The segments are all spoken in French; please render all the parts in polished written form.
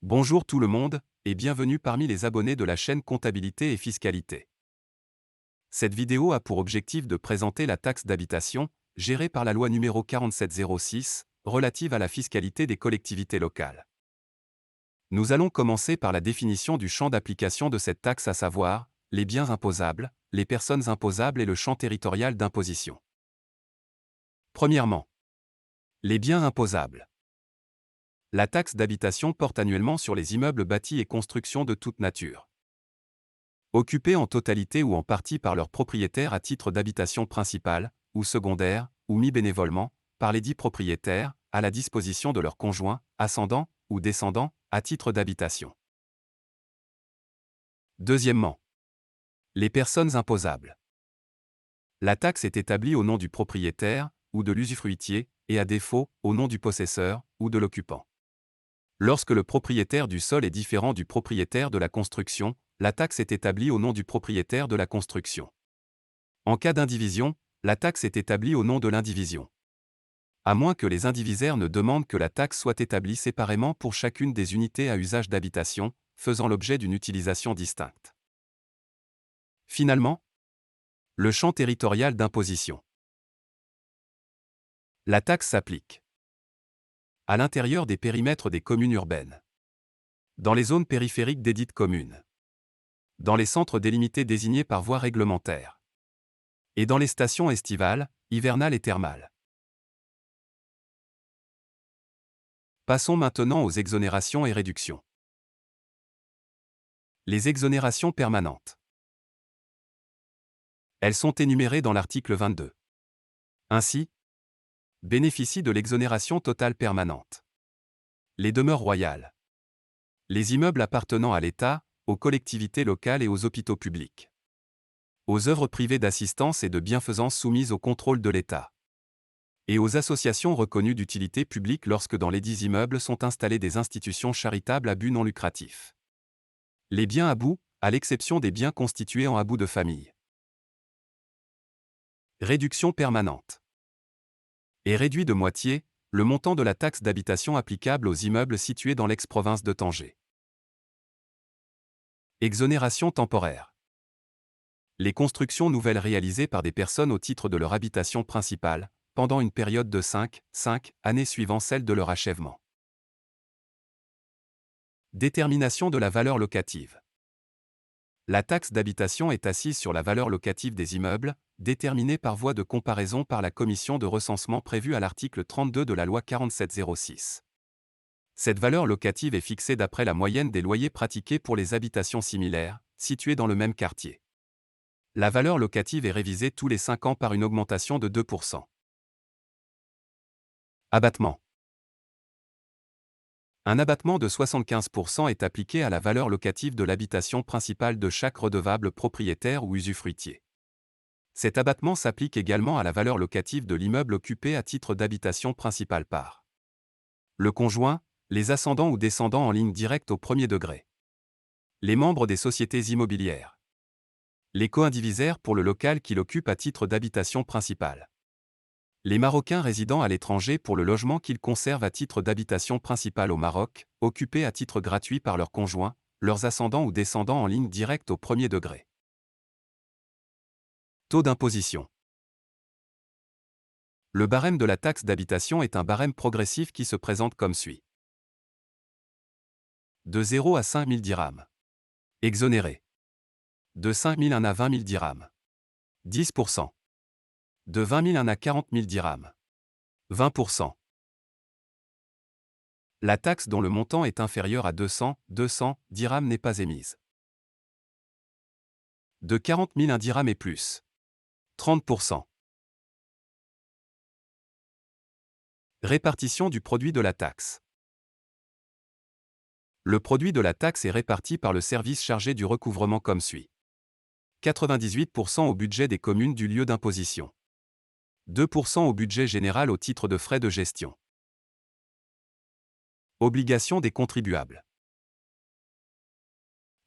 Bonjour tout le monde, et bienvenue parmi les abonnés de la chaîne Comptabilité et Fiscalité. Cette vidéo a pour objectif de présenter la taxe d'habitation, gérée par la loi numéro 4706, relative à la fiscalité des collectivités locales. Nous allons commencer par la définition du champ d'application de cette taxe, à savoir, les biens imposables, les personnes imposables et le champ territorial d'imposition. Premièrement, les biens imposables. La taxe d'habitation porte annuellement sur les immeubles bâtis et constructions de toute nature, occupés en totalité ou en partie par leurs propriétaires à titre d'habitation principale, ou secondaire, ou mis bénévolement, par les dits propriétaires, à la disposition de leurs conjoints, ascendants, ou descendants, à titre d'habitation. Deuxièmement, les personnes imposables. La taxe est établie au nom du propriétaire, ou de l'usufruitier, et à défaut, au nom du possesseur, ou de l'occupant. Lorsque le propriétaire du sol est différent du propriétaire de la construction, la taxe est établie au nom du propriétaire de la construction. En cas d'indivision, la taxe est établie au nom de l'indivision, à moins que les indivisaires ne demandent que la taxe soit établie séparément pour chacune des unités à usage d'habitation, faisant l'objet d'une utilisation distincte. Finalement, le champ territorial d'imposition. La taxe s'applique à l'intérieur des périmètres des communes urbaines, dans les zones périphériques desdites communes, dans les centres délimités désignés par voie réglementaire, et dans les stations estivales, hivernales et thermales. Passons maintenant aux exonérations et réductions. Les exonérations permanentes. Elles sont énumérées dans l'article 22. Ainsi, bénéficient de l'exonération totale permanente les demeures royales, les immeubles appartenant à l'État, aux collectivités locales et aux hôpitaux publics, aux œuvres privées d'assistance et de bienfaisance soumises au contrôle de l'État, et aux associations reconnues d'utilité publique lorsque dans les dits immeubles sont installées des institutions charitables à but non lucratif. Les biens à bout, à l'exception des biens constitués en habut de famille. Réduction permanente. Est réduit de moitié le montant de la taxe d'habitation applicable aux immeubles situés dans l'ex-province de Tanger. Exonération temporaire. Les constructions nouvelles réalisées par des personnes au titre de leur habitation principale, pendant une période de 5 années suivant celle de leur achèvement. Détermination de la valeur locative. La taxe d'habitation est assise sur la valeur locative des immeubles, déterminée par voie de comparaison par la commission de recensement prévue à l'article 32 de la loi 4706. Cette valeur locative est fixée d'après la moyenne des loyers pratiqués pour les habitations similaires, situées dans le même quartier. La valeur locative est révisée tous les 5 ans par une augmentation de 2%. Abattement. Un abattement de 75% est appliqué à la valeur locative de l'habitation principale de chaque redevable propriétaire ou usufruitier. Cet abattement s'applique également à la valeur locative de l'immeuble occupé à titre d'habitation principale par le conjoint, les ascendants ou descendants en ligne directe au premier degré, les membres des sociétés immobilières, les co-indivisaires pour le local qu'il occupe à titre d'habitation principale, les Marocains résidant à l'étranger pour le logement qu'ils conservent à titre d'habitation principale au Maroc, occupé à titre gratuit par leurs conjoints, leurs ascendants ou descendants en ligne directe au premier degré. Taux d'imposition. Le barème de la taxe d'habitation est un barème progressif qui se présente comme suit. De 0 à 5 000 dirhams. Exonéré. De 5 001 à 20 000 dirhams. 10%. De 20 001 à 40 000 dirhams. 20%. La taxe dont le montant est inférieur à 200 dirhams n'est pas émise. De 40 001 dirhams et plus. 30%. Répartition du produit de la taxe. Le produit de la taxe est réparti par le service chargé du recouvrement comme suit. 98% au budget des communes du lieu d'imposition. 2% au budget général au titre de frais de gestion. Obligation des contribuables.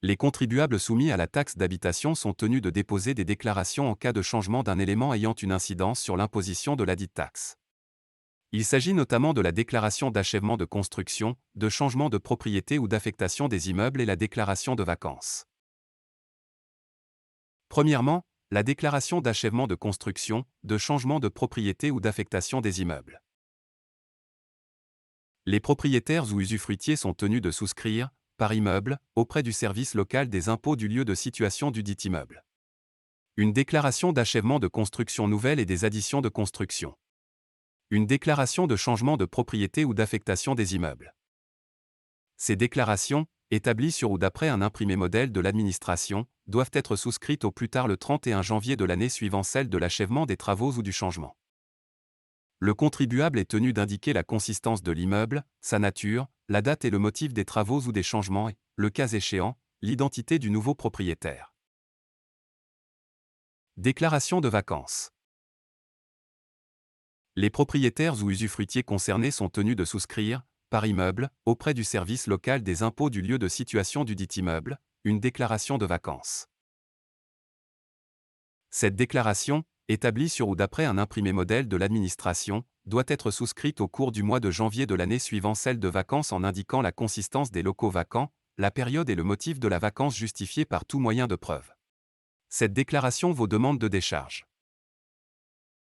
Les contribuables soumis à la taxe d'habitation sont tenus de déposer des déclarations en cas de changement d'un élément ayant une incidence sur l'imposition de ladite taxe. Il s'agit notamment de la déclaration d'achèvement de construction, de changement de propriété ou d'affectation des immeubles et la déclaration de vacances. Premièrement, la déclaration d'achèvement de construction, de changement de propriété ou d'affectation des immeubles. Les propriétaires ou usufruitiers sont tenus de souscrire, par immeuble, auprès du service local des impôts du lieu de situation du dit immeuble, une déclaration d'achèvement de construction nouvelle et des additions de construction, une déclaration de changement de propriété ou d'affectation des immeubles. Ces déclarations, établies sur ou d'après un imprimé modèle de l'administration, doivent être souscrites au plus tard le 31 janvier de l'année suivant celle de l'achèvement des travaux ou du changement. Le contribuable est tenu d'indiquer la consistance de l'immeuble, sa nature, la date et le motif des travaux ou des changements et, le cas échéant, l'identité du nouveau propriétaire. Déclaration de vacances. Les propriétaires ou usufruitiers concernés sont tenus de souscrire, par immeuble, auprès du service local des impôts du lieu de situation du dit immeuble, une déclaration de vacances. Cette déclaration, établie sur ou d'après un imprimé modèle de l'administration, doit être souscrite au cours du mois de janvier de l'année suivant celle de vacances en indiquant la consistance des locaux vacants, la période et le motif de la vacance justifiée par tout moyen de preuve. Cette déclaration vaut demande de décharge.